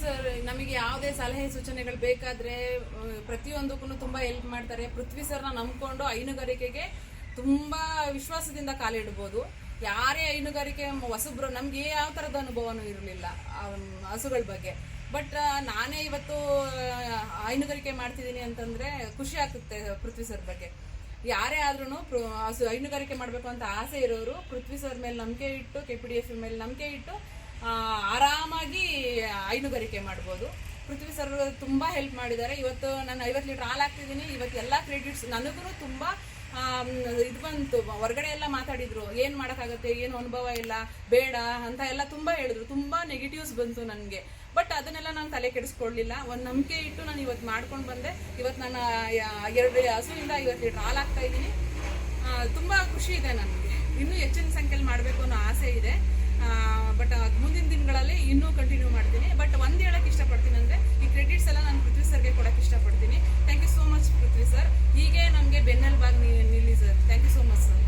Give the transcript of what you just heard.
Sir ನಮಗೆ ಯಾವುದೇ ಸಲಹೆ ಸೂಚನೆಗಳು ಬೇಕಾದ್ರೆ ಪ್ರತಿಯೊಂದಕ್ಕೂ ತುಂಬಾ ಹೆಲ್ಪ್ ಮಾಡ್ತಾರೆ. ಪೃಥ್ವಿ ಸರ್ನ ನಂಬ್ಕೊಂಡು ಹೈನುಗಾರಿಕೆಗೆ ತುಂಬಾ ವಿಶ್ವಾಸದಿಂದ ಕಾಲಿಡ್ಬೋದು. ಯಾರೇ ಹೈನುಗಾರಿಕೆ ಹೊಸಬ್ರು ನಮ್ಗೆ ಯಾವ ಥರದ ಅನುಭವನೂ ಇರಲಿಲ್ಲ ಹಸುಗಳ ಬಗ್ಗೆ. ಬಟ್ ನಾನೇ ಇವತ್ತು ಹೈನುಗಾರಿಕೆ ಮಾಡ್ತಿದ್ದೀನಿ ಅಂತಂದ್ರೆ ಖುಷಿ ಆಗುತ್ತೆ ಪೃಥ್ವಿ ಸರ್ ಬಗ್ಗೆ. ಯಾರೇ ಆದ್ರೂ ಹೈನುಗಾರಿಕೆ ಮಾಡಬೇಕು ಅಂತ ಆಸೆ ಇರೋರು ಪೃಥ್ವಿ ಸರ್ ಮೇಲೆ ನಂಬಿಕೆ ಇಟ್ಟು, KPDF ಮೇಲೆ ನಂಬಿಕೆ ಇಟ್ಟು ಆರಾಮಾಗಿ ಹೈನುಗಾರಿಕೆ ಮಾಡ್ಬೋದು. ಪೃಥ್ವಿ ಸರ್ ತುಂಬಾ ಹೆಲ್ಪ್ ಮಾಡಿದ್ದಾರೆ. ಇವತ್ತು ನಾನು 50 ಲೀಟರ್ ಹಾಲು ಹಾಕ್ತಿದ್ದೀನಿ. ಇವತ್ತು ಎಲ್ಲ ಕ್ರೆಡಿಟ್ಸ್ ನನಗೂ ತುಂಬಾ ಇದು ಬಂತು. ಹೊರಗಡೆ ಎಲ್ಲ ಮಾತಾಡಿದ್ರು, ಏನ್ ಮಾಡೋಕ್ಕಾಗತ್ತೆ, ಏನು ಅನುಭವ ಇಲ್ಲ, ಬೇಡ ಅಂತ ಎಲ್ಲ ತುಂಬಾ ಹೇಳಿದ್ರು. ತುಂಬಾ ನೆಗೆಟಿವ್ಸ್ ಬಂತು ನನಗೆ. ಬಟ್ ಅದನ್ನೆಲ್ಲ ನಾನು ತಲೆ ಕೆಡಿಸ್ಕೊಳ್ಳಿಲ್ಲ. ಒಂದು ನಂಬಿಕೆ ಇಟ್ಟು ನಾನು ಇವತ್ತು ಮಾಡ್ಕೊಂಡು ಬಂದೆ. ಇವತ್ತು ನಾನು 2 ಹಸುವಿಂದ 50 ಲೀಟರ್ ಹಾಲು ಹಾಕ್ತಾ ಇದ್ದೀನಿ. ತುಂಬಾ ಖುಷಿ ಇದೆ ನನಗೆ. ಇನ್ನೂ ಹೆಚ್ಚಿನ ಸಂಖ್ಯೆಯಲ್ಲಿ ಮಾಡಬೇಕು ಅನ್ನೋ ಆಸೆ ಇದೆ. ಬಟ್ ಮುಂದಿನ ದಿನಗಳಲ್ಲಿ ಇನ್ನೂ ಕಂಟಿನ್ಯೂ ಮಾಡ್ತೀನಿ. ಬಟ್ ಒಂದು ಹೇಳಕ್ಕೆ ಇಷ್ಟಪಡ್ತೀನಿ ಅಂದರೆ, ಈ ಕ್ರೆಡಿಟ್ಸ್ ಎಲ್ಲ ನಾನು ಪೃಥ್ವಿ ಸರ್ಗೆ ಕೊಡೋಕ್ಕೆ ಇಷ್ಟಪಡ್ತೀನಿ. Thank you so much Prithvi sir. ಹೀಗೆ ನಮಗೆ ಬೆನ್ನೆಲುಬಾಗಿ ನಿಲ್ಲಿ sir. Thank you so much sir.